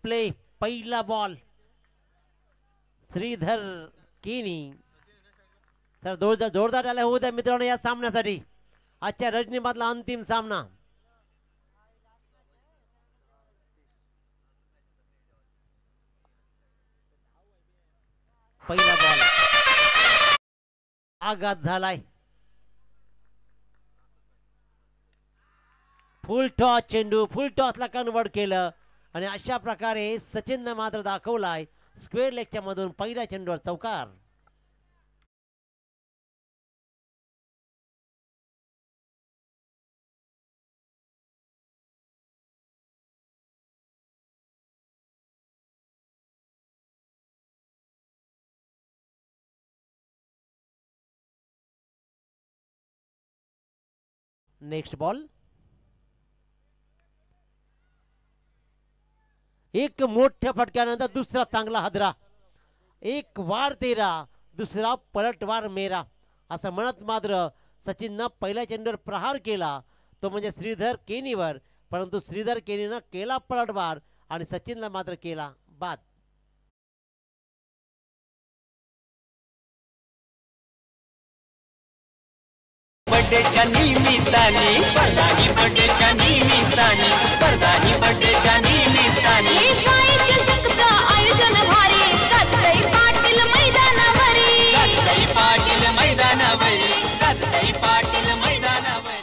Play पहिला ball Shridhar केनी। तर जोरदार टाळ्या होऊ द्या मित्रांनो या सामन्यासाठी, आजच्या रजनीबादला अंतिम सामना। पहिला बॉल आघात झालाय, फुल टॉस चेंडू फुल टॉसला कन्वर्ट केलं आणि अशा प्रकारे सचिनने मात्र दाखवलाय स्क्वेअर लेगच्या मधून पहिल्या चेंडूवर चौकार। नेक्स्ट बॉल एक मोठ्या फटक्यानंतर दुसरा चांगला हादरा, एक वार तेरा दुसरा पलटवार मेरा असं म्हणत मात्र सचिननं पहिल्या चेंडूवर प्रहार केला तो म्हणजे श्रीधर केनीवर, परंतु श्रीधर केनीनं केला पलटवार आणि सचिनला मात्र केला बाद। बर्थडेच्या निमित्ताने बरदानी बर्थडेच्या निमित्ताने बरदानी बर्थडेच्या निमित्ताने साईच्या शकचं आयोजन भारी कातई पाटील मैदानावरी कातई पाटील मैदानावरी कातई पाटील मैदानावरी।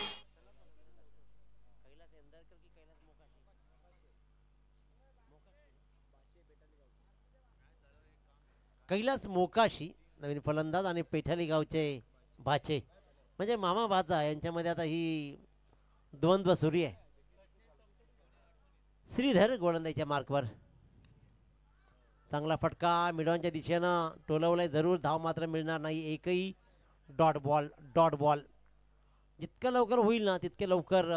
कैलास मोकाशी नवीन फलंदाज आणि पेठाली गावचे भाचे म्हणजे मामा भाचा यांच्यामध्ये आता ही द्वंद्व सुरू आहे। श्रीधर गोलंदाजीच्या मार्कवर चांगला फटका मिडॉनच्या दिशेनं टोलवलाय, जरूर धाव मात्र मिळणार नाही, एकही डॉट बॉल जितकं लवकर होईल ना तितके लवकर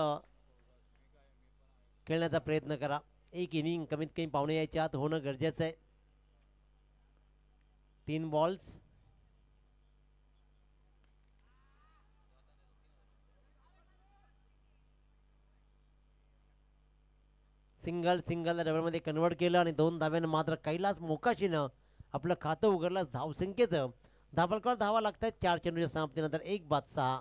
खेळण्याचा प्रयत्न करा। एक इनिंग कमीत कमी पावणे यायच्या आत होणं गरजेचं आहे। 3 बॉल्स सिंगल डबलमध्ये कन्वर्ट केलं आणि 2 धाव्यानं मात्र कैलास मोकाशीनं आपलं खातं उघडलं धावसंख्येचं। धाबळकर धावा लागतात 4 चेंडूच्या समाप्तीनंतर 1 बाद 6।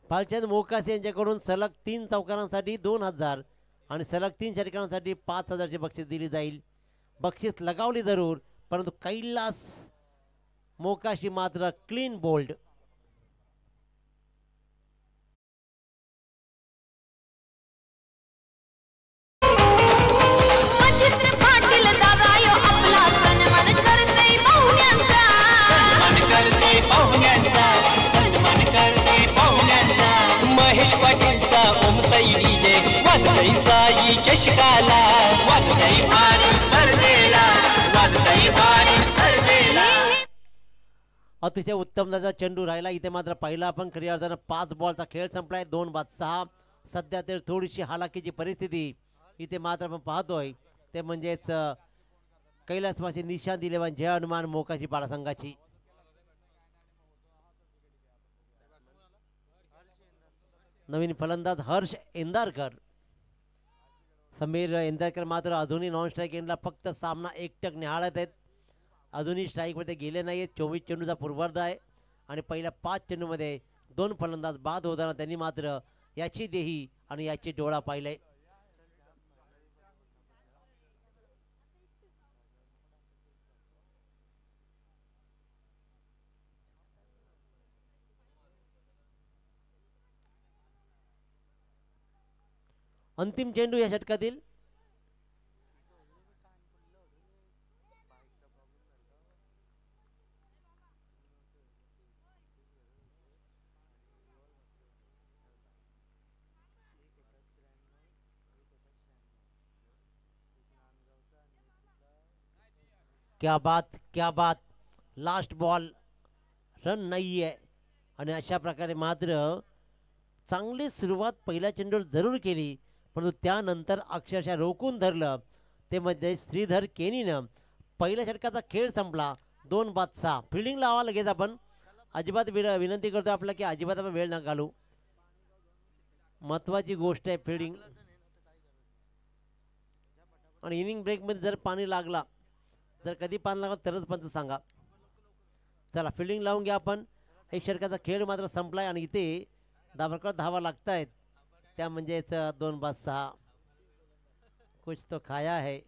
पालचंद मोकाशी यांच्याकडून सलग 3 चौकारांसाठी 2000 आणि सलग 3 षटकांसाठी 5000ची बक्षीस दिली जाईल। बक्षीस लगावली जरूर, परंतु कैलास मोकाशी मात्र क्लीन बोल्ड। महेश पाटीलचा ओम साई डीजे वाजतई साई चषकाला वाजतई भारी स्पर्धेला वाजतई भारी स्पर्धेला। अतिशय उत्तम त्याचा चेंडू राहिला इथे मात्र पहिला आपण खऱ्या अर्थानं 5 बॉलचा खेळ संपलाय 2 बाद 6। सध्या तर थोडीशी हालाकीची परिस्थिती इथे मात्र आपण पाहतोय ते म्हणजेच कैलासवासी निशांत 11 जय हनुमान मोकाशी पाडा संघाची। नवीन फलंदाज हर्ष एंदारकर, समीर एंदारकर मात्र अजूनही नॉन स्ट्राईक एंडला फक्त सामना एकटक निहाळत आहेत, अजूनही स्ट्राईकमध्ये गेले नाही आहेत। 24 चेंडूचा पूर्वार्ध आहे आणि पहिल्या 5 चेंडूमध्ये 2 फलंदाज बाद होताना त्यांनी मात्र याची देही आणि याची डोळा पाहिलंय। अंतिम चेंडू या षटकातील क्या बात लास्ट बॉल रन नाही आहे आणि अशा प्रकारे मात्र चांगली सुरुवात पहिल्या चेंडूवर जरूर केली, परंतु त्यानंतर अक्षरशः रोखून धरलं ते म्हणजे श्रीधर केनीनं पहिल्या षटकाचा खेळ संपला. 2-6. फिल्डिंग लावा लगेच आपण. अजिबात विनंती करतो आपल्याला की अजिबात आपण वेळ न घालू. महत्वाची गोष्ट आहे फिल्डिंग. आणि इनिंग ब्रेकमध्ये जर पाणी लागला, जर कधी पाणी लागलं तरच पंच सांगा. चला फिल्डिंग लावून घ्या आपण. एक षटकाचा खेळ मात्र संपलाय आणि इथे दाभरकर धावा लागतायत. त्या म्हणजेच 2-6. कुछ तो खाया है.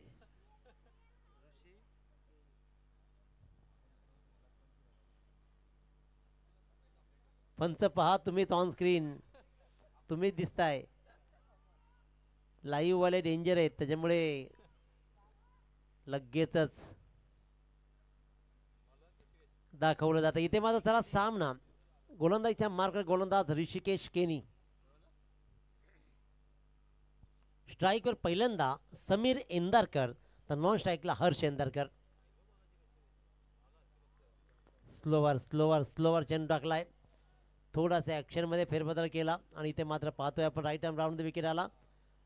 पंच पहा तुम्हीच ऑन स्क्रीन, तुम्हीच दिसताय. लाईव्ह वाले डेंजर आहेत त्याच्यामुळे लगेचच दाखवलं जातं. इथे माझा चला सामना. गोलंदाजीच्या मार्क गोलंदाज ऋषिकेश केनी. स्ट्राईकवर पहिल्यांदा समीर एंदारकर तर नॉन स्ट्राईकला Harsh Endarkar. Slower slower slower चेंडू टाकलाय. थोडासा ॲक्शनमध्ये फेरबदल केला आणि इथे मात्र पाहतोय आपण राईट आर्म राऊंड विकेट आला.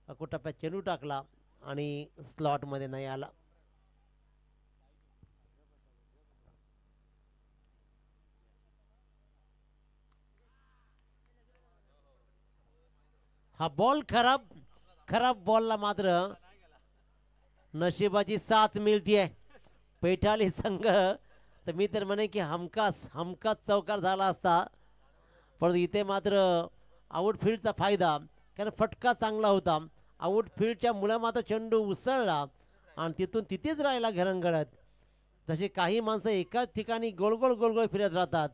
टप्प्यात चेंडू टाकला आणि स्लॉटमध्ये नाही आला. हा बॉल खराब बॉलला मात्र नशिबाची साथ मिळतीये पैठाली संघ. तर मी तर म्हणे की हमखास चौकार झाला असता, परंतु इथे मात्र आउटफील्डचा फायदा, कारण फटका चांगला होता. आउटफील्डच्या मुळे मात्र चेंडू उसळला आणि तिथून तिथेच राहिला घरंगळत. जसे काही माणसं एकाच ठिकाणी गोल गोल फिरत राहतात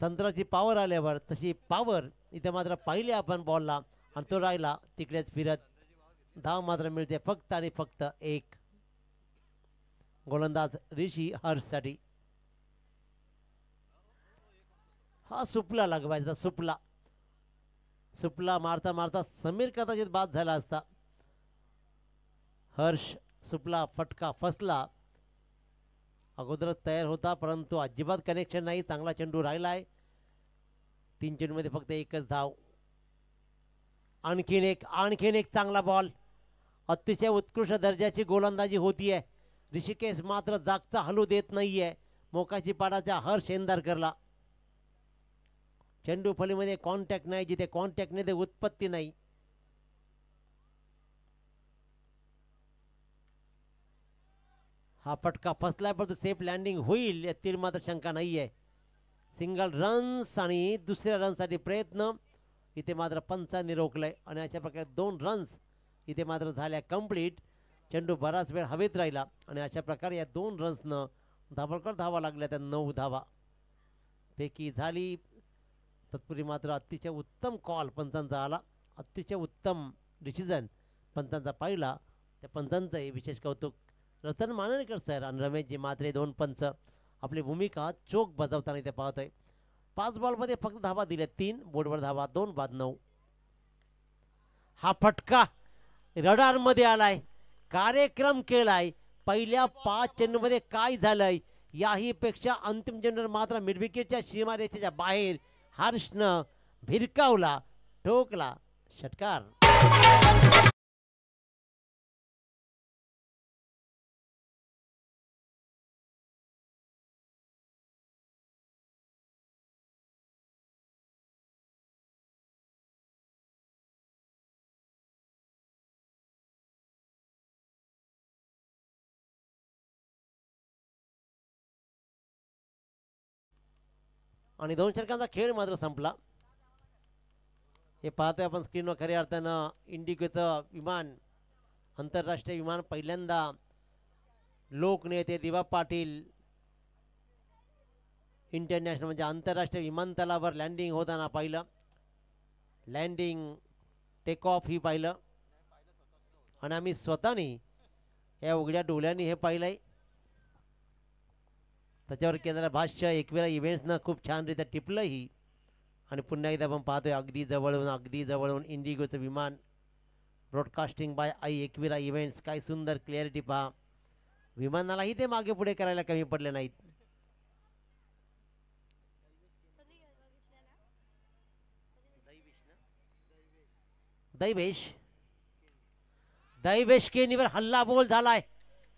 संत्राची पावर आल्यावर, तशी पावर इथे मात्र पाहिली आपण बॉलला आणि तो राहिला तिकडेच फिरत. धाव मात्र मिळते फक्त आणि फक्त एक. गोलंदाज ऋषी हर्षसाठी. हा सुपला लागवायचा. सुपला मारता मारता समीर कदाचित बाद झाला असता. हर्ष सुपला फटका फसला. अगोदरच तयार होता परंतु अजिबात कनेक्शन नाही. चांगला चेंडू राहिलाय. 3 चेंडूमध्ये फक्त एकच धाव. आणखीन एक चांगला बॉल. अतिशय उत्कृष्ट दर्जाची गोलंदाजी होतीये. ऋषिकेश मात्र जागचा हलू देत नाहीये मोकाची पाडाच्या हर्ष एंदारकरला. चेंडू फलीमध्ये कॉन्टॅक्ट नाही. जिथे कॉन्टॅक्ट नाही ते उत्पत्ती नाही. हा फटका फसलाय परंतु सेफ लँडिंग होईल यातील मात्र शंका नाहीये. सिंगल रन्स आणि दुसऱ्या रनसाठी प्रयत्न इथे मात्र पंचांनी रोखलंय आणि अशा प्रकारे 2 रन्स इथे मात्र झाल्या कंप्लीट. चेंडू बराच वेळ हवेत राहिला आणि अशा प्रकारे या 2 रन्सनं दाभोळकर धावा लागल्या. त्या 9 धावा पैकी झाली. तत्पूर्वी मात्र अतिशय उत्तम कॉल पंचांचा आला. अतिशय उत्तम डिसिजन पंचांचा पाहिला. त्या पंचांचंही विशेष कौतुक रतन मानेकर सर आणि रमेशजी म्हात्रे 2 पंच आपली भूमिका चोख बजावताना इथे पाहतोय. 5 बॉलमध्ये फक्त धावा दिल्या 3. बोर्डवर धावा 2 बाद 9. हा फटका रडारमध्ये आलाय. कार्यक्रम केलाय. पहिल्या 5 चेंडूमध्ये काय झालंय याही पेक्षा अंतिम चेंडूवर मात्र मिडविकेटच्या सीमारेषेच्या बाहेर हर्षनं भिरकावला, ठोकला. षटकार. आणि 2 षटकांचा खेळ मात्र संपला. हे पाहतोय आपण स्क्रीनवर. खऱ्या अर्थानं इंडिगोचं विमान, आंतरराष्ट्रीय विमान पहिल्यांदा लोकनेते दिवा पाटील इंटरनॅशनल म्हणजे आंतरराष्ट्रीय विमानतळावर लँडिंग होताना पाहिलं. लँडिंग टेक ऑफ ही पाहिलं आणि आम्ही स्वतःनी या उघड्या डोळ्यांनी हे पाहिलंय. त्याच्यावर केलेलं भाष्य एकविरा इव्हेंट्सनं खूप छानरित्या टिपलंही. आणि पुन्हा एकदा आपण पाहतोय अगदी जवळून इंडिगोचं विमान. ब्रॉडकास्टिंग बाय आई एकविरा इव्हेंट्स. काय सुंदर क्लिअरिटी पहा. विमानालाही ते मागे पुढे करायला कमी पडले नाहीत. दैवेश केनीवर हल्ला बोल झालाय.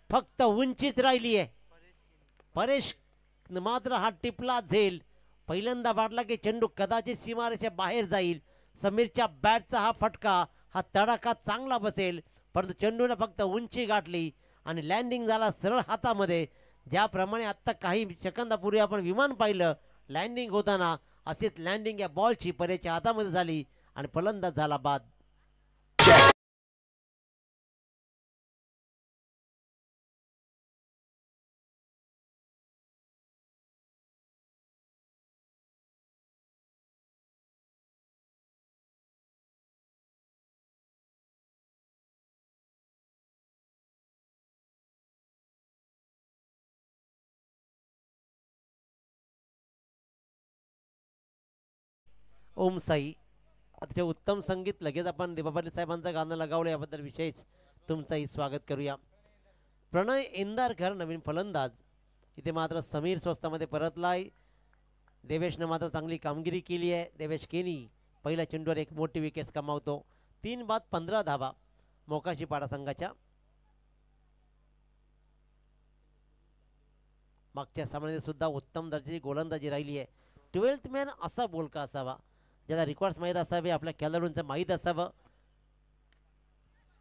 फक्त उंचीच राहिली आहे. परेश मात्र हा टिपला झेल. पहिल्यांदा वाटला की चेंडू कदाचित सीमारेषे बाहेर जाईल. समीरच्या बॅटचा हा फटका, हा तडाखा चांगला बसेल, परंतु चेंडूने फक्त उंची गाठली आणि लँडिंग झाला सरळ हातामध्ये. ज्याप्रमाणे आत्ता काही सेकंदापूर्वी आपण विमान पाहिलं लँडिंग होताना, असेच लँडिंग या बॉलची परेच्या हातामध्ये झाली आणि फलंदाज झाला बाद. ओम साई अतिशय उत्तम संगीत. लगेच आपण देवापाटील साहेबांचं गाणं लगावलं, याबद्दल विशेष तुमचंही स्वागत करूया. प्रणय इंदारकर नवीन फलंदाज. इथे मात्र समीर स्वस्तामध्ये परतलाय. देवेशनं मात्र चांगली कामगिरी केली आहे. देवेश केनी पहिल्या चेंडूवर एक मोठी विकेट कमावतो. 3 बाद 15 धावा मोकाशी पाडा संघाच्या. मागच्या सामन्यात सुद्धा उत्तम दर्जाची गोलंदाजी राहिली आहे. 12th मॅन असा बोलका असावा, ज्याला रेकॉर्ड्स माहीत असावे, आपल्या खेळाडूंचं माहीत असावं.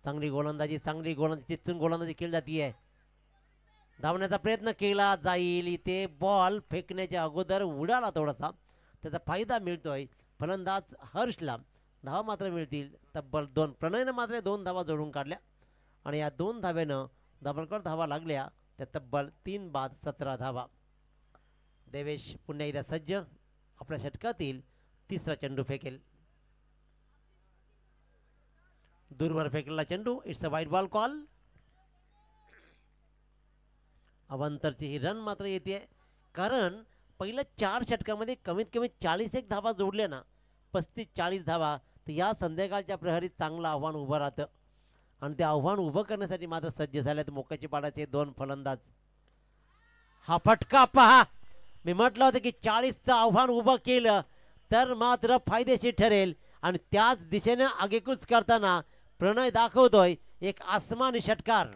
चांगली गोलंदाजी चिचून गोलंदाजी केली जाते आहे. धावण्याचा प्रयत्न केला जाईल. इथे बॉल फेकण्याच्या अगोदर उडाला थोडासा, त्याचा फायदा मिळतोय फलंदाज हर्षला. धावा मात्र मिळतील तब्बल 2. प्रणयनं मात्र 2 धावा जोडून काढल्या आणि या 2 धाव्यानं धाबळकर धावा लागल्या. त्या तब्बल 3 बाद 17 धावा. देवेश पुन्हा एकदा सज्ज. आपल्या षटकातील तिसरा चेंडू फेकेल. दूरवर फेकलेला चेंडू. इट्स अ वाईट बॉल कॉल. अवांतरची ही रन मात्र येते, कारण पहिल्या 4 षटकामध्ये कमीत कमी 41 धावा जोडल्या ना, 35-40 धावा, तर या संध्याकाळच्या प्रहरीत चांगलं आव्हान उभं राहतं. आणि ते आव्हान उभं करण्यासाठी मात्र सज्ज झालेत मोकाची पाडाचे 2 फलंदाज. हा फटका पहा. मी म्हटलं होतं की 40चं आव्हान उभं केलं तर मात्र फायदेशीर ठरेल, आणि त्याच दिशेने आगेकूच करताना प्रणय दाखवतोय एक आसमानी षटकार.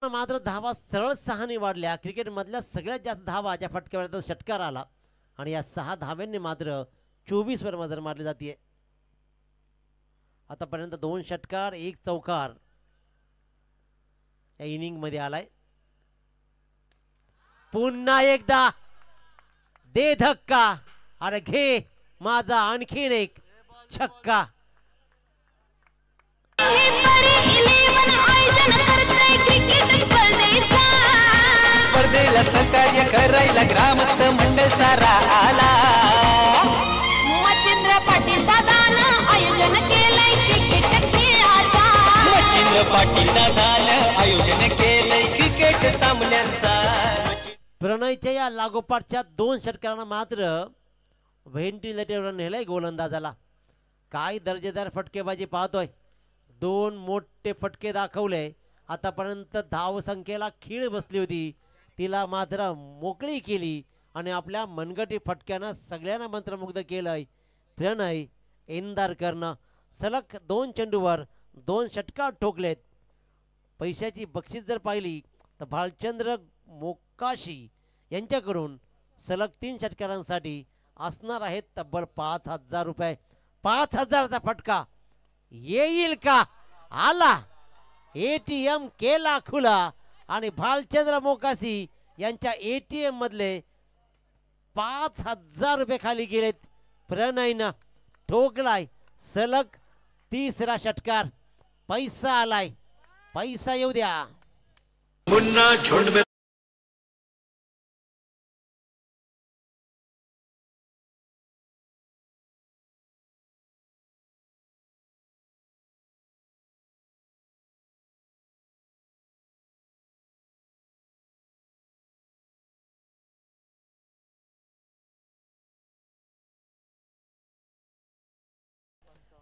मात्र धावा सरळ 6ने वाढल्या. क्रिकेटमधल्या सगळ्यात जास्त धावा ज्या फटक्यावर षटकार आला, आणि या 6 धाव्यांनी मात्र 24 वर मजर मारली जाते. आतापर्यंत 2 षटकार 1 चौकार या इनिंग मध्ये आलाय. पुन्हा एकदा दे धक्का, अरे घे माझा आणखीन एक छक्का. स्पर्धेला सहकार्य करायला ग्रामस्थ मंडळ सारा आला. मच्छिंद्र पाटील दादानं आयोजन केलंय क्रिकेट खेळाचा. मच्छिंद्र पाटील दादानं आयोजन केलंय क्रिकेट सामन्यांचा. प्रणयच्या या लागोपाठच्या 2 षटकारांना मात्र व्हेंटिलेटरवर नेलंय गोलंदाजाला. काय दर्जेदार फटकेबाजी पाहतोय. 2 मोठे फटके दाखवले. आतापर्यंत धावसंख्येला खीळ बसली होती, तिला मात्र मोकळी केली आणि आपल्या मनगटी फटक्यानं सगळ्यांना मंत्रमुग्ध केलंय प्रणय इंदारकरनं. सलग 2 चेंडूवर 2 षटकार ठोकलेत. पैशाची बक्षीस जर पाहिली तर भालचंद्र मोकाशी यांच्याकडून सलग 3 षटकारांसाठी असणार आहेत तब्बल 5,000 रुपये. 5,000चा फटका येईल का? आला. ATM केला खुला आणि भालचंद्र मोकाशी यांच्या ATM मधले 5,000 रुपये खाली गेलेत. प्रणयनं ठोकलाय सलग 3रा षटकार. पैसा आलाय, पैसा येऊ द्या. मुन्ना झुंड में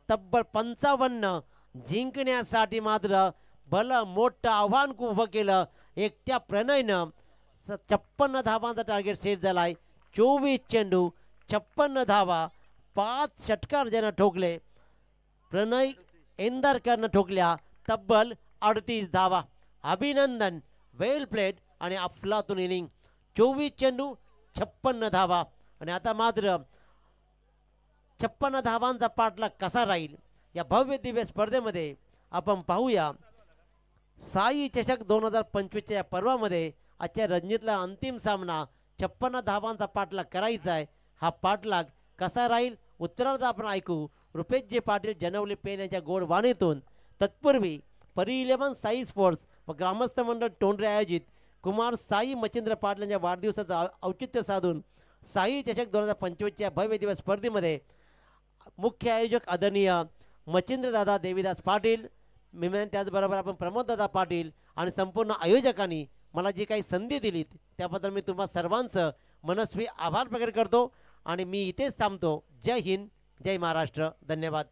तब्बल 55 जिंकण्यासाठी मात्र भलं मोठं आव्हान उभं केलं. एकट्या प्रणयनं 56 धावांचा टार्गेट सेट झाला आहे. 24 चेंडू 56 धावा, 5 षटकार ज्यानं ठोकले. प्रणय इंदारकरनं ठोकल्या तब्बल 38 धावा. अभिनंदन, वेल प्लेड आणि अफलातून इनिंग. 24 चेंडू 56 धावा. आणि आता मात्र 56 धावांचा पाठलाग कसा राहील या भव्य दिव्य स्पर्धेमध्ये आपण पाहूया. साई चषक 2025च्या या पर्वामध्ये आजच्या रणजीतला अंतिम सामना 56 धावांचा पाठलाग करायचा आहे. हा पाठलाग कसा राहील उत्तरार्ध आपण ऐकू रुपेशजी पाटील जनवली पेन यांच्या गोड वाणीतून. तत्पूर्वी परी 11 साई स्पोर्ट्स व ग्रामस्थ मंडळ टोंडरे आयोजित कुमार साई मच्छिंद्र पाटील यांच्या वाढदिवसाचं औचित्य साधून साई चषक 2025च्या भव्य दिवस स्पर्धेमध्ये मुख्य आयोजक आदरणीय मच्छिंद्रदादा देवीदास पाटील, त्याचबरोबर आपण प्रमोददादा पाटील आणि संपूर्ण आयोजकांनी मला जी काही संधी दिलीत त्याबद्दल मी तुम्हा सर्वांचं मनस्वी आभार प्रकट करतो आणि मी इथेच थांबतो. जय हिंद, जय महाराष्ट्र. धन्यवाद.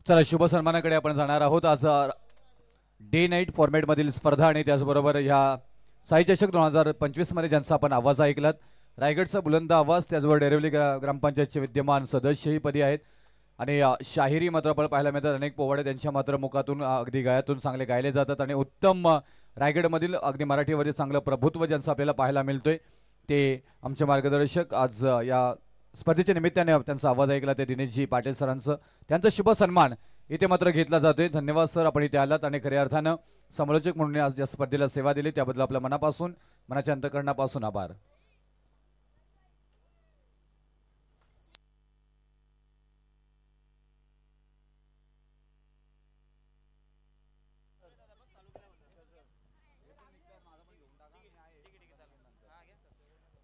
चला शुभ सन्मानाकडे आपण जाणार आहोत. आज डे नाईट फॉर्मॅटमधील स्पर्धा आणि त्याचबरोबर ह्या साई चषक 2025 मध्ये ज्यांचा आपण आवाज ऐकलात, रायगडचा बुलंद आवाज, त्याचबरोबर डेरिवली ग्रामपंचायतचे विद्यमान सदस्यही पदी आहेत आणि शाहिरी मात्र आपण पाहायला मिळतात. अनेक पोवाडे त्यांच्या मात्र मुखातून अगदी गायातून चांगले गायले जातात आणि उत्तम रायगडमधील अगदी मराठीवरील चांगलं प्रभुत्व ज्यांचं आपल्याला पाहायला मिळतोय ते आमचे मार्गदर्शक. आज या स्पर्धेच्या निमित्ताने त्यांचा आवाज ऐकला ते दिनेशजी पाटील सरांचं, त्यांचा शुभ सन्मान इथे मात्र घेतला जातोय. धन्यवाद सर, आपण इथे आलात आणि खऱ्या अर्थानं समालोचक म्हणून आज या स्पर्धेला सेवा दिली त्याबद्दल आपल्या मनापासून, मनाच्या अंतःकरणापासून आभार.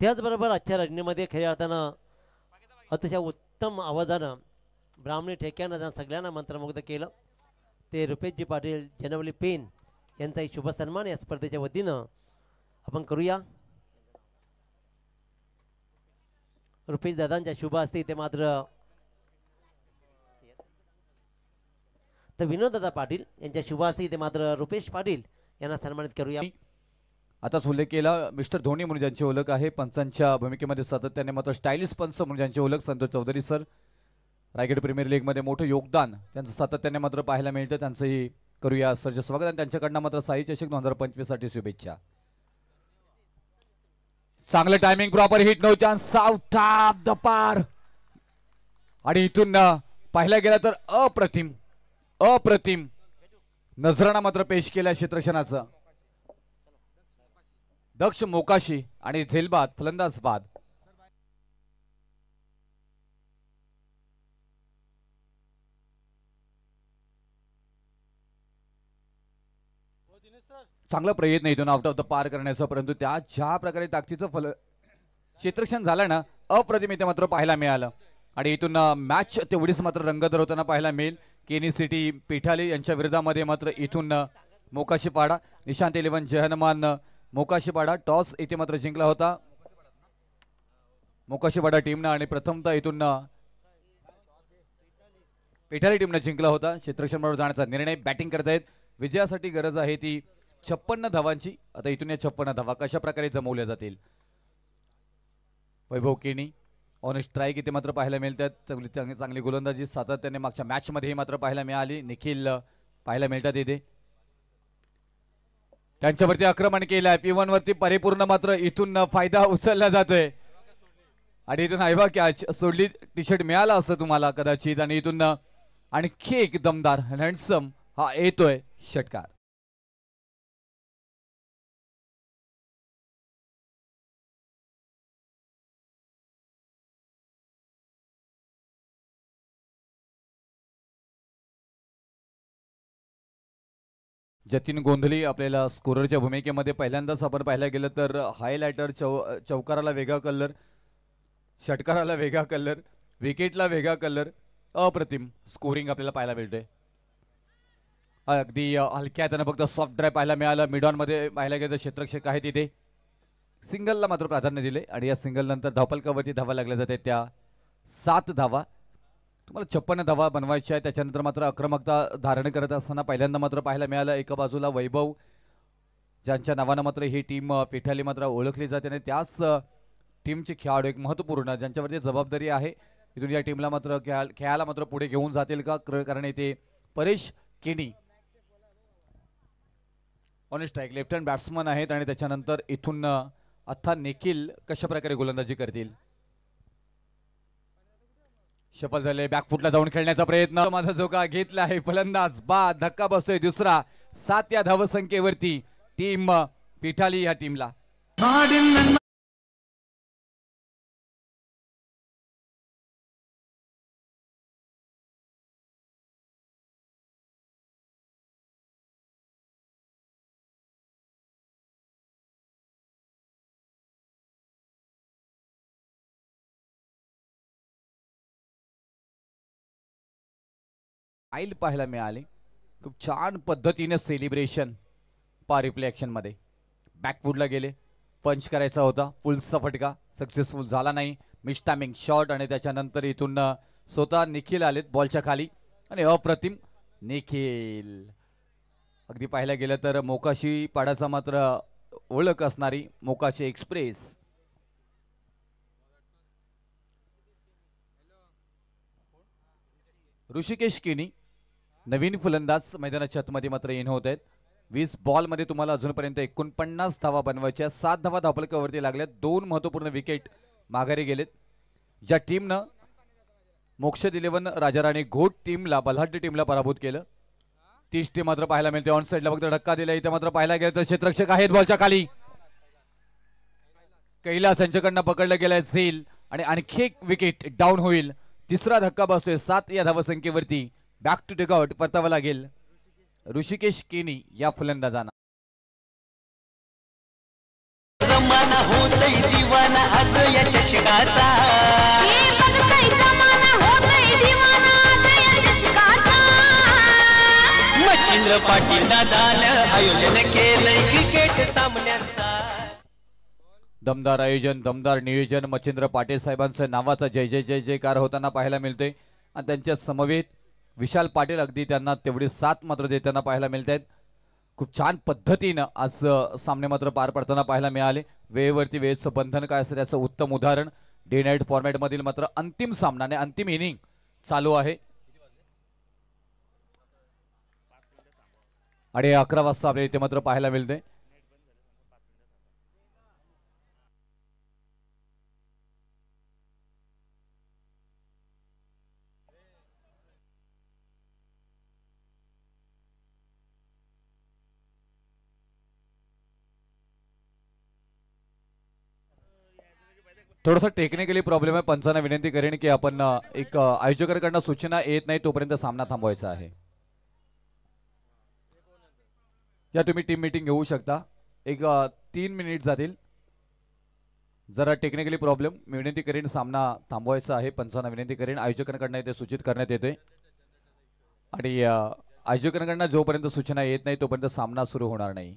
त्याचबरोबर आजच्या रजनीमध्ये खऱ्या अर्थानं अतिशय उत्तम आवाजानं ब्राह्मणी ठेक्यानं सगळ्यांना मंत्रमुग्ध केलं. ते रुपेशजी पाटील जनवली पेन यांचाही शुभ सन्मान या स्पर्धेच्या वतीनं आपण करूया. रुपेश दादांच्या शुभ असते ते मात्र तर विनोददादा पाटील यांच्या शुभ असते ते मात्र रुपेश पाटील यांना सन्मानित करूया. आताच उल्लेख केला मिस्टर धोनी म्हणून ज्यांची ओळख आहे, पंचांच्या भूमिकेमध्ये सातत्याने मात्र स्टायलिश पंच म्हणून ज्यांची ओळख संतोष चौधरी सर, रायगड प्रीमियर लीगमध्ये मोठं योगदान त्यांचं सातत्याने मात्र पाहायला मिळतं, त्यांचंही करूया सरचे स्वागत आणि त्यांच्याकडनं मात्र साई चषक 2025 साठी शुभेच्छा. चांगलं timing, proper hit, no chance, out of the park आणि इथून पाहिला गेला तर अप्रतिम अप्रतिम नजराणा मात्र पेश केला क्षेत्रक्षणाचा. दक्ष मोकाशी आणि झेलबाद फलंदाज बाद. चांगला प्रयत्न इथून आउट ऑफ द पार करण्याचा, परंतु त्या ज्या प्रकारे ताकदीचं क्षेत्रक्षण झालं ना अप्रतिम इथे मात्र पाहायला मिळालं आणि इथून मॅच तेवढीच मात्र रंगत होताना पाहायला मिळेल. केनी सिटी पिठाली यांच्या विरोधामध्ये मात्र इथून मोकाशी पाडा, निशांत 11 जयहनुमान मोकाशीपाडा टॉस इथे मात्र जिंकला होता मोकाशीपाडा टीमनं आणि प्रथमतः इथून पिठारी टीमनं जिंकला होता. क्षेत्रक्षणावर जाण्याचा निर्णय बॅटिंग करतायत. विजयासाठी गरज आहे ती 56 धावांची. आता इथून या 56 धावा कशा प्रकारे जमवल्या जातील. वैभव केनी ऑन स्ट्राईक इथे मात्र पाहायला मिळतात. चांगली गोलंदाजी सातत्याने मागच्या मॅच मध्ये मात्र पाहायला मिळाली. निखिल पाहायला मिळतात इथे. त्यांच्यावरती आक्रमण केलंय. P1 वरती परिपूर्ण मात्र इथून फायदा उचलला जातोय आणि इथून हायवा कॅच सोडली. टी शर्ट मिळाला असं तुम्हाला कदाचित आणि इथून आणखी एक दमदार हँडसम हा येतोय षटकार. जतीन गोंधली आपल्याला स्कोररच्या भूमिकेमध्ये पहिल्यांदाच आपण पाहायला गेलं तर हायलायटर चौकाराला वेगळा कलर, षटकाराला वेगळा कलर, विकेटला वेगळा कलर, अप्रतिम स्कोरिंग आपल्याला पाहायला मिळते. अगदी हलक्या त्यानं फक्त सॉफ्ट ड्राईव्ह पाहायला मिळालं. मिडॉनमध्ये पाहायला गेलं तर क्षेत्ररक्षक आहे तिथे सिंगलला मात्र प्राधान्य दिले आणि या सिंगल नंतर धावफलकावरती धावा लागल्या जाते त्या 7 धावा. तुम्हाला 56 धावा बनवायच्या आहे. त्याच्यानंतर मात्र आक्रमकता धारण करत असताना पहिल्यांदा मात्र पाहायला मिळालं एका बाजूला वैभव ज्यांच्या नावानं मात्र ही टीम पिठाली मात्र ओळखली जाते आणि त्याच टीमचे खेळाडू एक महत्त्वपूर्ण ज्यांच्यावरती जबाबदारी आहे इथून या टीमला मात्र खेळायला मात्र पुढे घेऊन जातील का, कारण इथे परेश केनी on strike left hand batsman आहेत आणि त्याच्यानंतर इथून अथ्था निखिल कशा प्रकारे गोलंदाजी करतील. शपथ झाले बॅकफुटला जाऊन खेळण्याचा प्रयत्न माझा जो का घेतला आहे फलंदाज बा धक्का बसतोय दुसरा. 7 या धावसंख्येवरती टीम पिठाली या टीमला. आईल पाहायला मिळाले. खूप छान पद्धतीने सेलिब्रेशन पा रिप्ले ऍक्शन मध्ये बॅकफुटला गेले, पंच करायचा होता, फुलचा फटका सक्सेसफुल झाला नाही. मिस टायमिंग शॉट आणि त्याच्यानंतर इथून स्वतः निखिल आलेत बॉलच्या खाली आणि अप्रतिम निखिल. अगदी पाहायला गेलं तर मोकाशी पाडाचा मात्र ओळख असणारी मोकाशी एक्सप्रेस ऋषिकेश केनी नवीन फलंदाज मैदानाच्या आतमध्ये मात्र इन होत आहेत. 20 बॉलमध्ये तुम्हाला अजूनपर्यंत 49 धावा बनवायच्या. 7 धावा धावफलकावरती लागल्यात. 2 महत्वपूर्ण विकेट माघारी गेलेत. ज्या टीमनं मोक्ष 11 राजाराणी घोट टीमला बल्हाटी टीमला पराभूत केलं तीच टीम मात्र पाहायला मिळते. ऑन साईडला फक्त धक्का दिला. इथे मात्र पाहायला गेलं तर क्षेत्ररक्षक आहेत बॉलच्या खाली. कैलास यांच्याकडनं पकडलं गेलंय झेल आणि आणखी एक विकेट डाऊन होईल. तिसरा धक्का बसतोय 7 या धावसंख्येवरती. बॅक टू टेकआउट परतावं लागेल ऋषिकेश केनी या फलंदाजांना. जमाना होतय दिवाना आज या चषकाचा. हे बघताय जमाना होतय दिवाना आज या चषकाचा. मच्छिंद्र पाटील दादानं आयोजन केलंय क्रिकेट सामन्यांचा. दमदार आयोजन, दमदार नियोजन, मच्छिंद्र पाटील साहेबांचं नावाचा जय जय जय जयकार होताना पाहायला मिळतोय आणि त्यांच्या समवेत विशाल पाटील अगदी त्यांना तेवढी साथ मात्र देताना पाहायला मिळत आहेत. खूप छान पद्धतीनं आज सामने मात्र पार पडताना पाहायला मिळाले. वेळेवरती वेळेचं बंधन काय असतं त्याचं उत्तम उदाहरण डे नाईट फॉर्मॅट मधील मात्र अंतिम सामना आणि अंतिम इनिंग चालू आहे आणि 11 वाजता आपल्या इथे मात्र पाहायला मिळते. थोडासा टेक्निकली प्रॉब्लेम आहे. पंचांना विनंती करेन की आपण एक आयोजकांकडून सूचना येत नाही तोपर्यंत सामना थांबवायचा आहे. या तुम्ही टीम मीटिंग घेऊ शकता. एक 3 मिनिट जातील. जरा टेक्निकली प्रॉब्लेम मी विनंती करेन सामना थांबवायचा आहे. पंचांना विनंती करेन आयोजकांकडून ते सूचित करण्यात येते आणि आयोजकांकडून जोपर्यंत सूचना येत नाही तोपर्यंत सामना सुरू होणार नाही.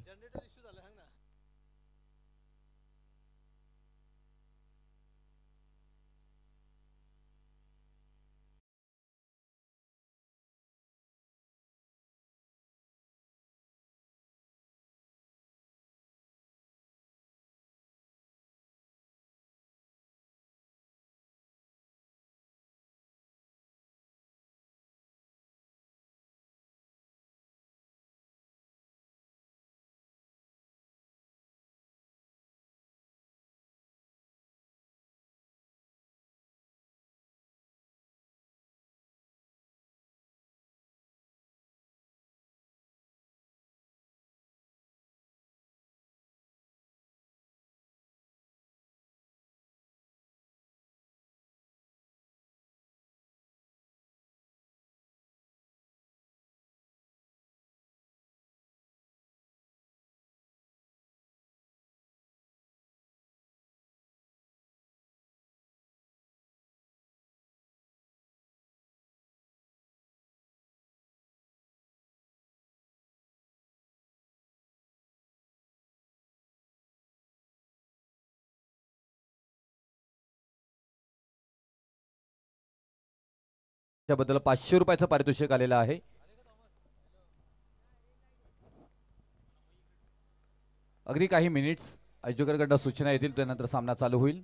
त्याबद्दल 500 रुपयाचं पारितोषिक आलेलं आहे. अगदी काही मिनिट्स आयोजकांकडून सूचना येतील त्यानंतर सामना चालू होईल.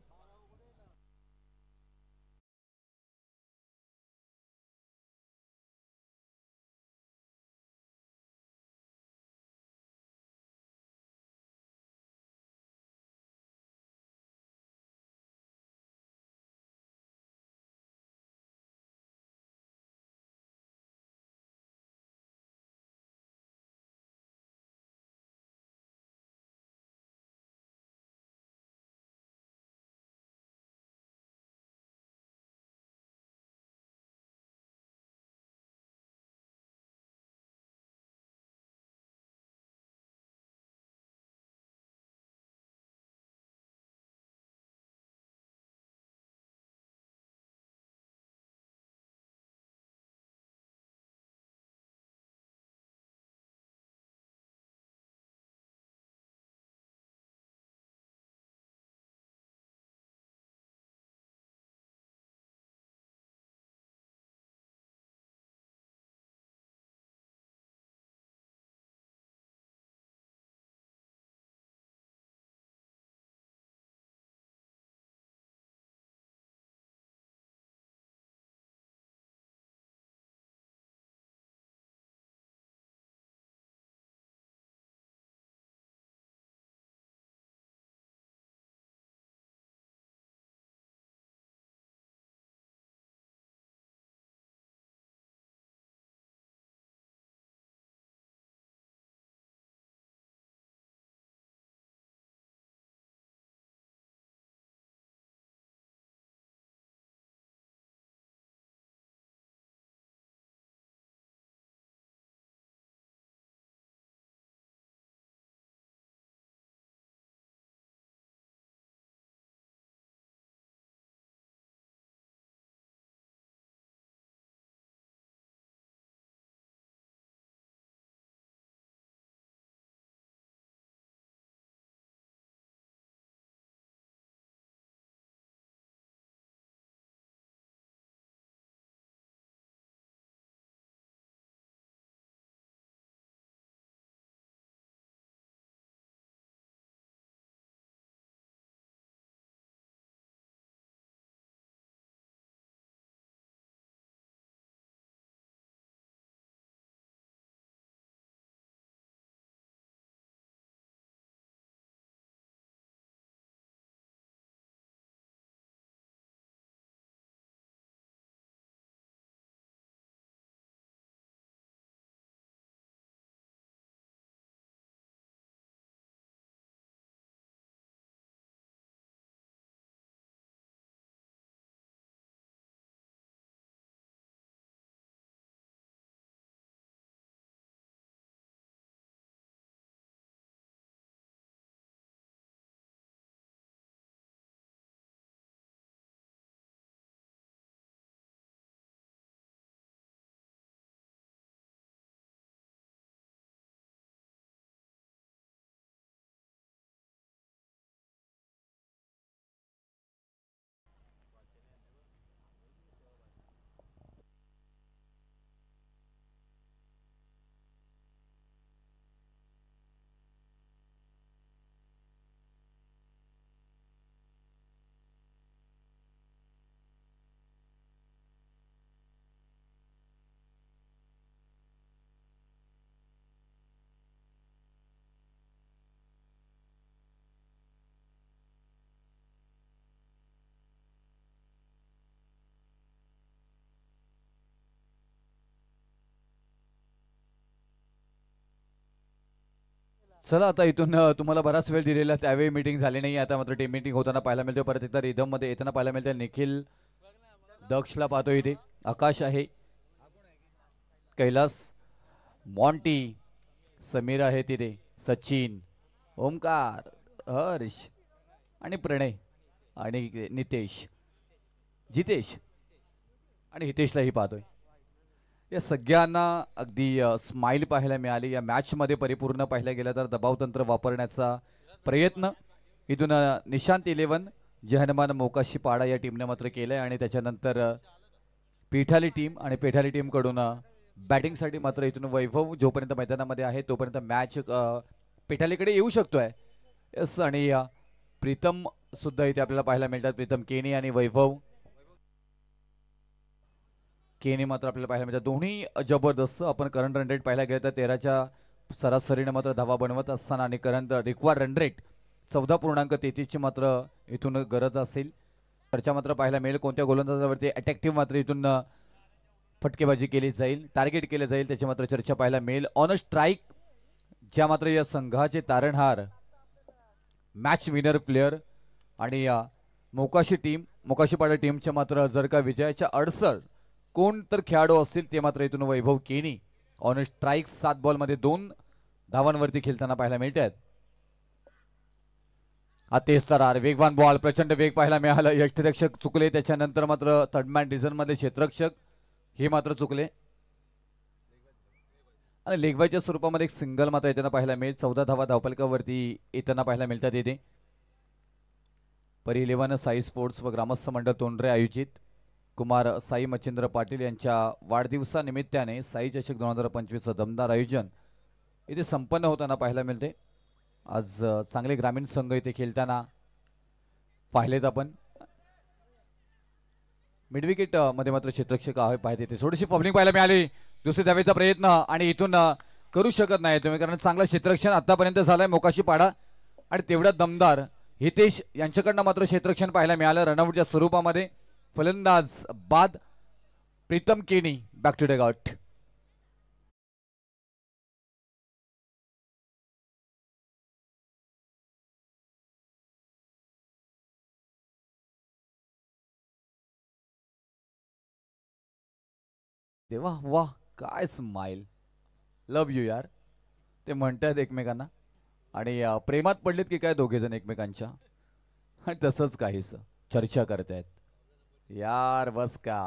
चला आता इथून तुम्हाला बराच वेळ दिलेला त्यावेळी मीटिंग झाली नाही. आता मात्र टीम मीटिंग होताना पाहायला मिळते. परत एकदा रिदम मध्ये येताना पाहायला मिळते. निखिल दक्षला पाहतो इथे. आकाश आहे, कैलास, मॉन्टी, समीर आहे तिथे, सचिन, ओमकार, हर्ष आणि प्रणय आणि नितेश, जितेश आणि हितेशलाही पाहतोय. या सगळ्यांना अगदी स्माइल पाहायला मिळाली. या मॅच मध्ये परिपूर्ण पाहिलं गेलं तर दबाव तंत्र वापरण्याचा प्रयत्न इथून निशांत 11 जहनमान मोकाशी पाडा या टीमने मात्र केलंय आणि त्याच्यानंतर पेठाली टीम आणि पेठाली टीम कडून बॅटिंगसाठी मात्र इथून वैभव जोपर्यंत मैदानामध्ये आहे तोपर्यंत मॅच पेठालीकडे येऊ शकतोय. यस, आणि प्रीतम सुद्धा इथे आपल्याला पाहायला मिळतात. प्रीतम केनी आणि वैभव केनी मात्र आपल्याला पाहायला मिळतात. दोन्ही जबरदस्त. आपण करंट रन रेट पाहायला गेलं तर 13च्या सरासरीने मात्र धावा बनवत असताना आणि करंट रिक्वायर्ड रन रेट 14.33 ची मात्र इथून गरज असेल. चर्चा मात्र पाहायला मिळेल कोणत्या गोलंदाजावरती अटॅक्टिव्ह मात्र इथून फटकेबाजी केली जाईल, टार्गेट केले जाईल त्याची मात्र चर्चा पाहायला मिळेल. ऑन अ स्ट्राईक ज्या मात्र या संघाचे तारणहार मॅच विनर प्लेयर आणि मोकाशीपाडा टीमच्या मात्र जर का विजयाच्या अडसर कोण तर खेळाडू असतील ते मात्र इथून वैभव केनी ऑन अ स्ट्राईक 7 बॉलमध्ये 2 धावांवरती खेळताना पाहायला मिळत आहेत. तेच तर वेगवान बॉल, प्रचंड वेग पाहायला मिळाला. यष्टिरक्षक चुकले, त्याच्यानंतर मात्र थर्डमॅन डिझन मध्ये क्षेत्ररक्षक हे मात्र चुकले आणि लेगबायच्या स्वरूपामध्ये एक सिंगल मात्र येताना पाहायला मिळेल. 14 धावा धावपलकावरती येताना पाहायला मिळतात. येथे परी 11 साई स्पोर्ट्स व ग्रामस्थ मंडळ तोंडरे आयोजित कुमार साई मच्छिंद्र पाटील यांच्या वाढदिवसानिमित्ताने साई चषक 2025 दमदार आयोजन इथे संपन्न होताना पाहायला मिळते. आज चांगले ग्रामीण संघ इथे खेळताना पाहिलेत आपण. मिडविकेट मध्ये मात्र क्षेत्ररक्षक आहे पाहिजे ते थोडीशी पब्लिक पाहायला मिळाली. दुसरी धावेचा प्रयत्न आणि इथून करू शकत नाही तुम्ही कारण चांगलं क्षेत्ररक्षण आतापर्यंत झालंय मोकाशीपाडा आणि तेवढ्या दमदार हितेश यांच्याकडनं मात्र क्षेत्ररक्षण पाहायला मिळालं. रनआउटच्या स्वरूपामध्ये फलंदाज बाद प्रीतम केनी बॅक टू डगआउट. देवा वा काय स्माइल, लव यू यार ते म्हणतात एकमेकांना आणि प्रेमात पडलेत की काय दोघे जण एकमेकांच्या आणि तसंच काहीच चर्चा करतायत यार. बस का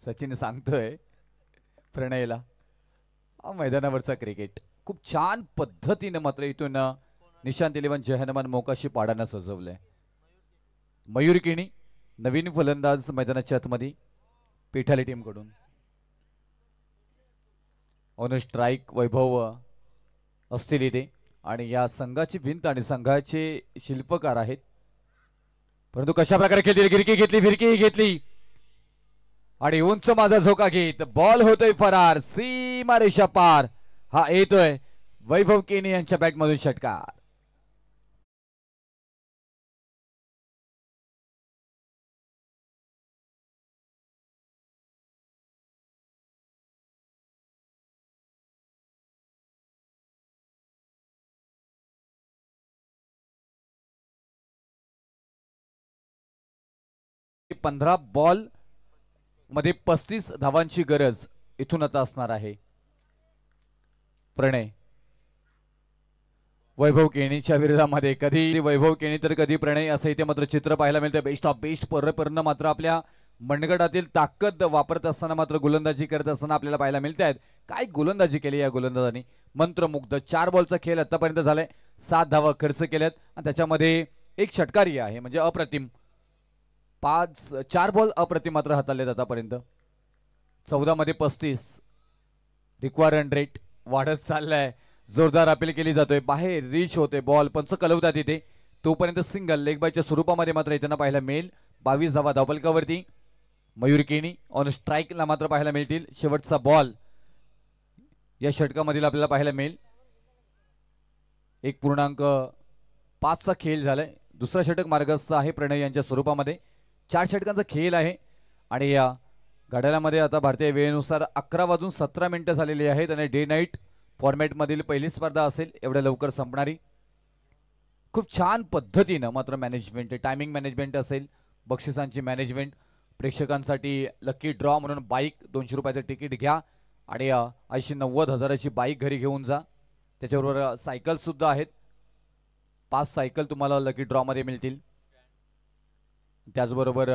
सचिन सांगतोय प्रणयला मैदानावरचा क्रिकेट खूप छान पद्धतीने मात्र इथून निशांत 11 जय हनुमान मोकाशी पाडानं सजवलंय. मयूर केणी नवीन फलंदाज मैदानाच्या आतमध्ये पेठाली टीम कडून. ऑन स्ट्राईक वैभव असतील इथे आणि या संघाची भिंत आणि संघाचे शिल्पकार आहेत. परंतु कशा प्रकारे खेळतील, गिरकी घेतली, फिरकी घेतली आणि उंच माझा झोका घेत बॉल होतोय फरार, सीमा रेषा पार. हा येतोय वैभव केनी यांच्या बॅटमधून षटकार. पंधरा बॉल मध्ये 35 धावांची गरज इथून आता असणार आहे. प्रणय वैभव केणीच्या विरोधामध्ये कधी वैभव केणी तर कधी प्रणय असं इथे मात्र चित्र पाहायला मिळतं. बेस्ट ऑफ बेस्ट पर्यंत मात्र आपल्या मनगटातील ताकद वापरत असताना मात्र गोलंदाजी करत असताना आपल्याला पाहायला मिळत आहेत. काय गोलंदाजी केली या गोलंदाजांनी, मंत्रमुग्ध. 4 बॉलचा खेळ आतापर्यंत झालाय, 7 धावा खर्च केल्यात आणि त्याच्यामध्ये एक षटकारी आहे म्हणजे अप्रतिम. 4 बॉल अप्रतिम मात्र हाताळलेत आतापर्यंत. 14 मध्ये 35 रिक्वायर रन रेट वाढत चाललाय. जोरदार अपील केली जातोय, बाहेर रीच होते बॉल, पंच कलवतात इथे. तोपर्यंत सिंगल लेग बायच्या स्वरूपामध्ये मात्र येताना पाहायला मिळेल. 22 धावा धावपलकावरती मयूर केनी ऑन स्ट्राईकला मात्र पाहायला मिळतील. शेवटचा बॉल या षटकामधील आपल्याला पाहायला मिळेल. 1.5 चा खेळ झालाय. दुसरा षटक मार्गस्थ आहे प्रणय यांच्या स्वरूपामध्ये. 4 षटकांचा खेळ आहे आणि या घड्याळामध्ये आता भारतीय वेळेनुसार 11:17 झालेली आहेत आणि डे नाईट फॉर्मॅट मधील पहिली स्पर्धा असेल एवढ्या लवकर संपणारी. खूप छान पद्धतीनं मात्र मॅनेजमेंट, टायमिंग मॅनेजमेंट असेल, बक्षिसांची मॅनेजमेंट, प्रेक्षकांसाठी लकी ड्रॉ म्हणून बाईक 200 रुपयाचं तिकीट घ्या आणि 80-90 बाईक घरी घेऊन जा. त्याच्याबरोबर सायकल सुद्धा आहेत, 5 सायकल तुम्हाला लकी ड्रॉ मध्ये मिळतील. त्याचबरोबर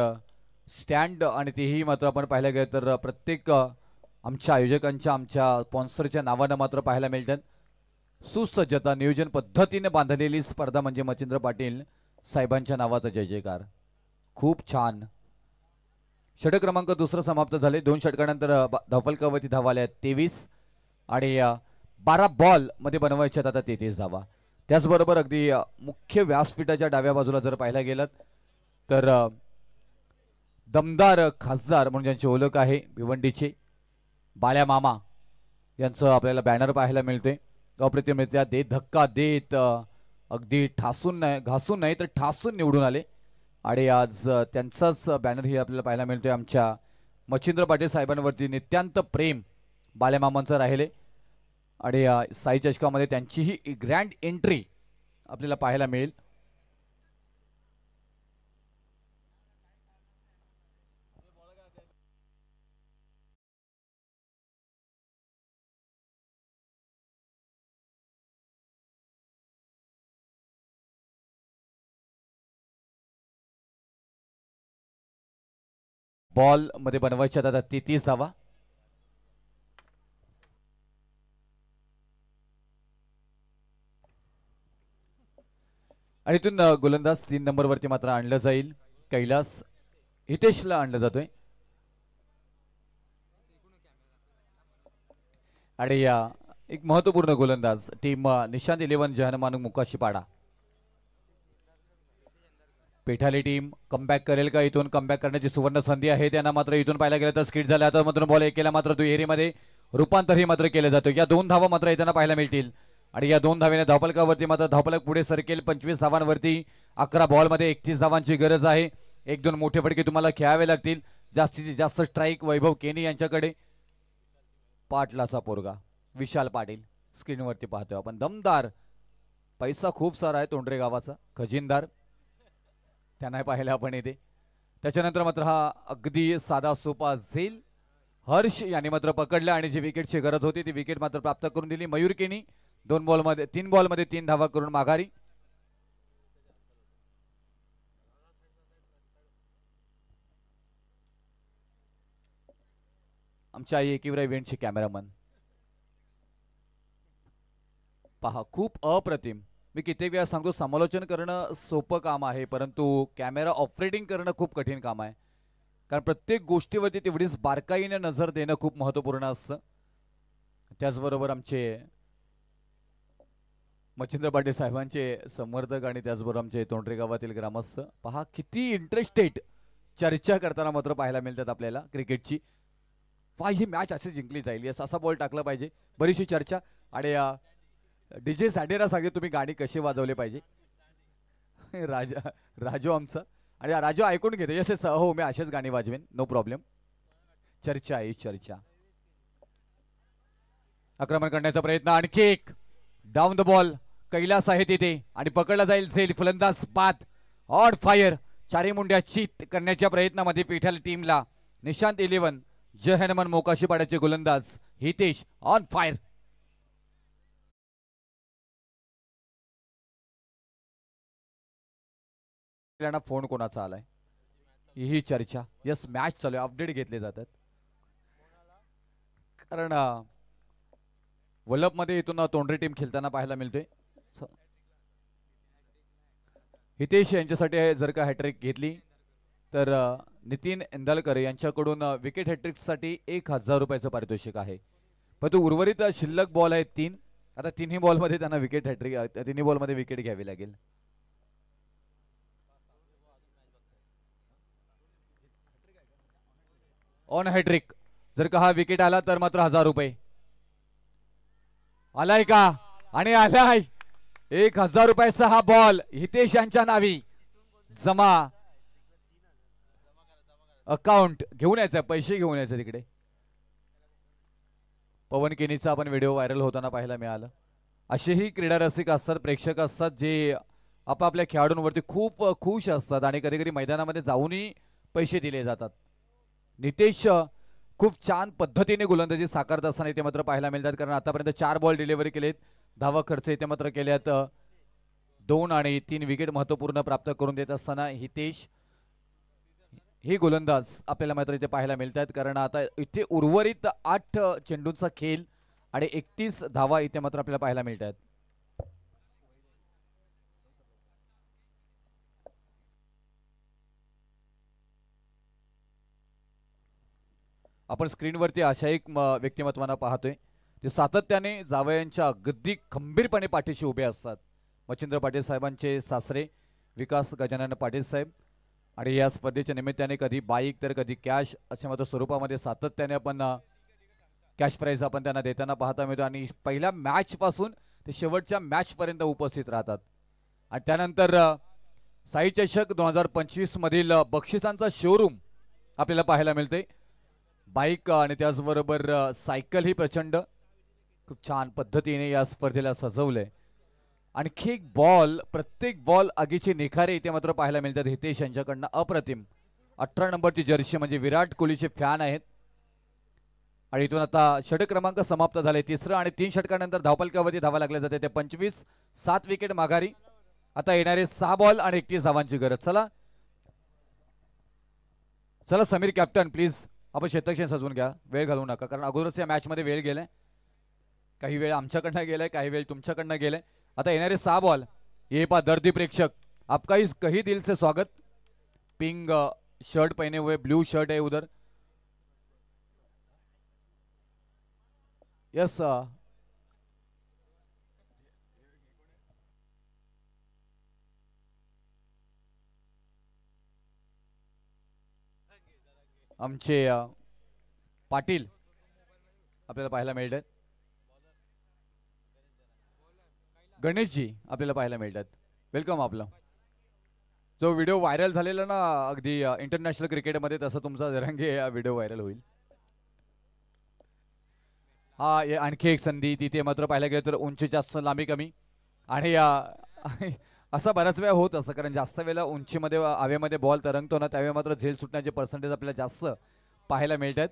स्टँड आणि तेही मात्र आपण पाहायला गेलं तर प्रत्येक आमच्या आयोजकांच्या आमच्या स्पॉन्सरच्या नावानं मात्र पाहायला मिळतात. सुसज्जता नियोजन पद्धतीने बांधलेली स्पर्धा म्हणजे मच्छिंद्र पाटील साहेबांच्या नावाचा जय जयकार. खूप छान षटक क्रमांक दुसरं समाप्त झाले. 2 षटकानंतर धावफलकावरती धावा आल्या 23 आणि 12 बॉल मध्ये बनवायच्या आता 33 धावा. त्याचबरोबर अगदी मुख्य व्यासपीठाच्या डाव्या बाजूला जर पाहायला गेलात तर दमदार खासदार म्हणून ज्यांची ओळख आहे भिवंडीचे बाळ्या मामा यांचं आपल्याला बॅनर पाहायला मिळते. अप्रतिमरित्या देत धक्का देत अगदी ठासून नाही घासून नाही तर ठासून निवडून आले आणि आज त्यांचाच बॅनर ही आपल्याला पाहायला मिळतोय. आमच्या मच्छिंद्र पाटील साहेबांवरती नित्यांत प्रेम बाळ्यामामांचं राहिले आणि साई चषकामध्ये त्यांचीही ग्रँड एंट्री आपल्याला पाहायला मिळेल. बॉल मध्ये बनवायच्या आता 33 धावा. आणि इथून गोलंदाज 3 नंबर वरती मात्र आणलं जाईल. कैलास हितेशला आणलं जातोय आणि एक महत्वपूर्ण गोलंदाज team Nishant 11 जहनमानू मुकाशीपाडा. Pethali team comeback करेल का? इथून कमबॅक करण्याची सुवर्ण संधी आहे त्यांना. मात्र इथून पाहायला गेलं तर स्किट झाल्या आता मात्र बॉल एक केला मात्र दुहेरीमध्ये रूपांतरही मात्र केलं जातं. या 2 धावा मात्र येताना पाहायला मिळतील आणि या 2 धावेने धावफलकावरती मात्र धावफलक पुढे सरकेल 25 धावांवरती. 11 बॉलमध्ये 31 धावांची गरज आहे. 1-2 मोठे फटके तुम्हाला खेळावे लागतील. जास्तीत जास्त स्ट्राईक वैभव केनी यांच्याकडे. पाटलाचा पोरगा विशाल पाटील स्क्रीनवरती पाहतोय आपण. दमदार पैसा खूप सारा आहे तोंडरे गावाचा खजिनदार त्यांना पाहिलं आपण इथे. त्याच्यानंतर मात्र हा अगदी साधा सोपा झेल हर्ष यांनी मात्र पकडलं आणि जी विकेटची गरज होती ती विकेट मात्र प्राप्त करून दिली. मयूर केनी 3 बॉलमध्ये 3 धावा करून माघारी. आमच्या एकीवर इव्हेंटचे कॅमेरामन पहा खूप अप्रतिम. मी कित्येक वेळा सांगतो समालोचन करणं सोपं काम आहे परंतु कॅमेरा ऑपरेटिंग करणं खूप कठीण काम आहे. कारण प्रत्येक गोष्टीवरती तेवढीच बारकाईने नजर देणं खूप महत्त्वपूर्ण असतं. त्याचबरोबर आमचे मच्छिंद्र पाटील साहेबांचे समर्थक आणि त्याचबरोबर आमचे तोंडरे गावातील ग्रामस्थ पहा किती इंटरेस्टेड चर्चा करताना मात्र पाहायला मिळतात आपल्याला क्रिकेटची. वा ही मॅच अशी जिंकली जाईल असा बॉल टाकला पाहिजे. बरीचशी चर्चा आणि डीजे सॅडेरा सांगे तुम्ही गाणी कशी वाजवले पाहिजे. राजू आमचा आणि राजू ऐकून घेते यस हो मी असेच गाणी वाजवेन नो प्रॉब्लेम. चर्चा आहे चर्चा. आक्रमण करण्याचा प्रयत्न आणखी एक डाऊन द बॉल कैलास आहे तिथे आणि पकडला जाईल झेल. फलंदाज बाद ऑन फायर. चारी मुंड्या चित करण्याच्या प्रयत्नामध्ये पेठाल टीमला निशांत 11 जय हनुमान मोकाशीपाड्याचे गोलंदाज हितेश ऑन फायर. फोन कोणाचा आलाय ही चर्चा. यस मॅच चालू आहे. अपडेट घेतले जातात कारण वल्लभ मध्ये इथून तोंडरे टीम खेळताना पाहायला मिळते. हितेश यांच्यासाठी जर का हॅट्रिक घेतली तर नितीन इंदालकर यांच्याकडून विकेट हॅट्रिक साठी 1000 रुपयाचं पारितोषिक आहे. पण तो उर्वरित शिल्लक बॉल आहेत 3. आता तिन्ही बॉलमध्ये त्यांना विकेट हॅट्रिक तिन्ही बॉलमध्ये विकेट घ्यावी लागेल. ऑन हॅट्रिक जर का हा विकेट आला तर मात्र 1000 रुपये. आलाय का? आणि आलाय 1000 रुपयाचा हा बॉल हितेश यांच्या नावी जमा अकाउंट घेऊन यायचं पैसे घेऊन यायचं तिकडे. पवन केनीचा आपण व्हिडिओ व्हायरल होताना पाहायला मिळालं. असेही क्रीडा रसिक असतात प्रेक्षक असतात जे आपापल्या खेळाडूंवरती खूप खुश असतात आणि कधी कधी मैदानामध्ये जाऊनही पैसे दिले जातात. नितेश खूप छान पद्धतीने गोलंदाजी साकारत असताना इथे मात्र पाहायला मिळतात कारण आतापर्यंत 4 बॉल डिलिव्हरी केलेत. धावा खर्च इथे मात्र केल्यात 2 आणि 3 विकेट महत्वपूर्ण प्राप्त करून देत असताना हितेश हे गोलंदाज आपल्याला मात्र इथे पाहायला मिळतात कारण आता इथे उर्वरित 8 चेंडूंचा खेळ आणि 31 धावा इथे मात्र आपल्याला पाहायला मिळतात. आपण स्क्रीनवरती अशा एक व्यक्तिमत्वांना पाहतोय ते सातत्याने जावयांच्या अगदी खंबीरपणे पाठीशी उभे असतात. मच्छिंद्र पाटील साहेबांचे सासरे विकास गजानन पाटील साहेब. आणि या स्पर्धेच्या निमित्ताने कधी बाईक तर कधी कॅश अशा मात्र स्वरूपामध्ये सातत्याने आपण कॅश प्राईज आपण त्यांना देताना पाहता मिळतो. आणि पहिल्या मॅच पासून ते शेवटच्या मॅच पर्यंत उपस्थित राहतात. आणि त्यानंतर साई चषक 2025 मधील बक्षिसांचा शोरूम आपल्याला पाहायला मिळते. बाईक आणि त्याचबरोबर सायकल ही प्रचंड खूप छान पद्धतीने या स्पर्धेला सजवलंय. आणखी एक बॉल, प्रत्येक बॉल आगीचे निखारे इथे मात्र पाहायला मिळतात हितेश यांच्याकडनं. अप्रतिम 18 नंबरची जर्सी म्हणजे विराट कोहलीचे फॅन आहेत. आणि इथून आता षटक क्रमांक समाप्त झाले. तिसरं आणि 3 षटकानंतर धावपलकावरती धावा लागल्या जाते. ते 25, 7 विकेट माघारी. आता येणारे 6 बॉल आणि 31 धावांची गरज. चला चला समीर कॅप्टन प्लीज आपण क्षेत्रक्षण सजवून घ्या. वेळ घालवू नका कारण अगोदरच या मॅच मध्ये वेळ गेलाय. काही वेळ आमच्याकडनं गेलाय, काही वेळ तुमच्याकडनं गेलाय. आता येणारे 6 बॉल. ये पा दर्दी प्रेक्षक आपका इस कही दिल से स्वागत. पिंक शर्ट पहने हुए, ब्लू शर्ट है उधर. यस आमचे पाटील आपल्याला पाहायला मिळतात. गणेशजी आपल्याला पाहायला मिळतात. वेलकम आपलं. जो व्हिडिओ व्हायरल झालेला ना अगदी इंटरनॅशनल क्रिकेटमध्ये तसं तुमचा रंगे व्हिडिओ व्हायरल होईल. हा आणखी एक संधी तिथे मात्र पाहायला गेलं तर उंची जास्त लांबी कमी. आणि असं बऱ्याच वेळा होत असं कारण जास्त वेळेला उंचीमध्ये हवेमध्ये बॉल तरंगतो ना त्यावेळी मात्र झेल सुटण्याचे पर्सेंटेज आपल्याला जास्त पाहायला मिळतात.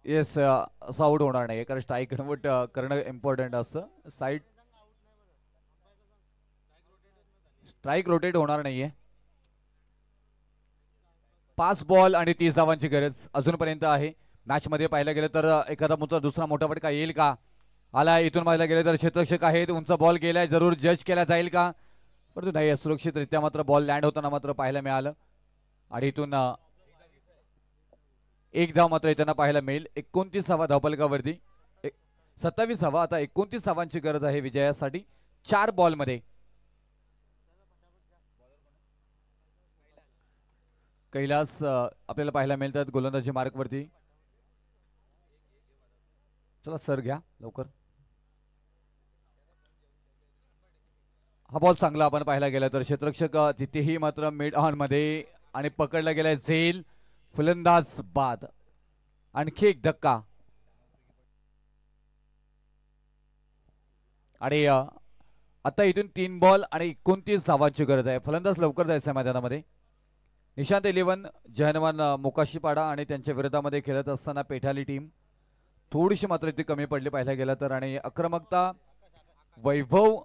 येस असं आउट होणार नाही कारण स्ट्राईक कन्वर्ट करणं इम्पॉर्टंट असतं. साईड स्ट्राईक रोटेट होणार नाहीये. 5 बॉल आणि 30 धावांची गरज अजूनपर्यंत आहे. मॅच मध्ये पाहायला गेलं तर एखादा दुसरा मोठा फटका येईल का? आला. इथून पाहायला गेलं तर क्षेत्ररक्षक आहेत, उंच बॉल गेलाय, जरूर जज केला जाईल का? परंतु नाही, सुरक्षितरित्या मात्र बॉल लँड होताना मात्र पाहायला मिळालं. आणि इथून एक धाव मात्र त्यांना पाहायला मिळेल. 29 धावा धावपलकावरती, 27 धावा. आता 29 धावांची गरज आहे विजयासाठी 4 बॉल मध्ये. कैलास आपल्याला पाहायला मिळतात गोलंदाजी मार्क वरती. चला सर घ्या लवकर. हा बॉल चांगला आपण पाहायला गेला तर क्षेत्ररक्षक तिथेही मात्र मिड ऑन मध्ये आणि पकडला गेलाय झेल. फलंदाज बाद. आणखी एक धक्का. आणि आता इथून 3 बॉल आणि 29 धावांची गरज आहे. फलंदाज लवकर जायचं आहे मैदानामध्ये. निशांत 11 जहनमान मोकाशीपाडा आणि त्यांच्या विरोधामध्ये खेळत असताना पेठाली टीम थोडीशी मात्र इथे कमी पडली पाहायला गेलं तर. आणि आक्रमकता वैभव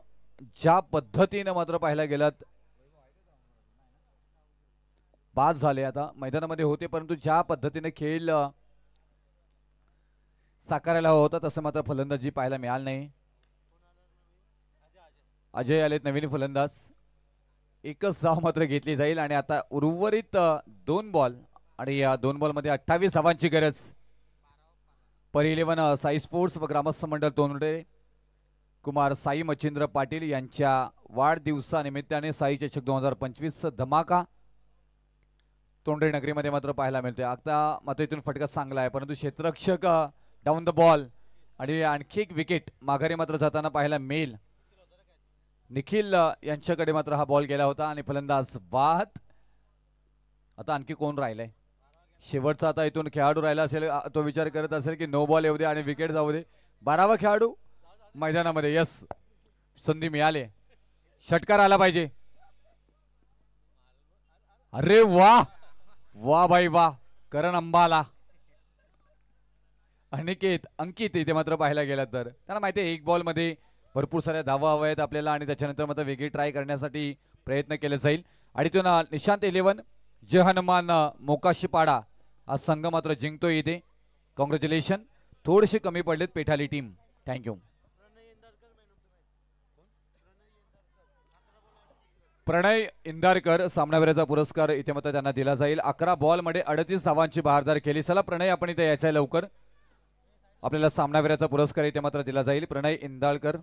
ज्या पद्धतीने मात्र पाहायला गेलात बाद झाले. आता मैदानामध्ये होते परंतु ज्या पद्धतीने खेळ साकारायला हवा होता तसं मात्र फलंदाजी पाहायला मिळालं नाही. अजय आलेत नवीन फलंदाज. एकच धाव मात्र घेतली जाईल. आणि आता उर्वरित 2 बॉल आणि या 2 बॉल मध्ये 28 धावांची गरज. पर 11 साई स्पोर्ट्स व ग्रामस्थ मंडळ तोंडे कुमार साई मच्छिंद्र पाटील यांच्या वाढदिवसानिमित्ताने साई चषक 2025 धमाका तोंडे नगरीमध्ये मात्र पाहायला मिळते. आता मात्र इथून फटका चांगला आहे परंतु क्षेत्ररक्षक डाऊन द बॉल आणि आणखी एक विकेट माघारी मात्र जाताना पाहायला मिळेल. निखिल यांच्याकडे मात्र हा बॉल गेला होता आणि फलंदाज बाद. आता आणखी कोण राहिलंय शेवटचा? आता इथून खेळाडू राहिला असेल तो विचार करत असेल की नो बॉल येऊ दे आणि विकेट जाऊ दे. 12वा खेळाडू मैदानामध्ये. यस संधी मिळाली. षटकार आला पाहिजे. अरे वा वा भाई वा. करण अंबाला अंकित इथे मात्र पाहायला गेला तर त्यांना माहिती आहे 1 बॉल मध्ये भरपूर साऱ्या धावा हव्या आहेत आपल्याला आणि त्याच्यानंतर मात्र वेगळी ट्राय करण्यासाठी प्रयत्न केले जाईल. आणि तो निशांत 11 जय हनुमान मोकाशीपाडा हा संघ मात्र जिंकतोय इथे. कॉंग्रॅच्युलेशन. थोडेसे कमी पडलेत पेठाली टीम. थँक्यू. प्रणय इंदारकर सामनावीराचा पुरस्कार इथे मात्र त्यांना दिला जाईल. 11 बॉलमध्ये 38 धावांची बहारदार केली. चला प्रणय, आपण इथे यायचं आहे लवकर. आपल्याला सामनावीराचा पुरस्कार इथे मात्र दिला जाईल. प्रणय इंदारकर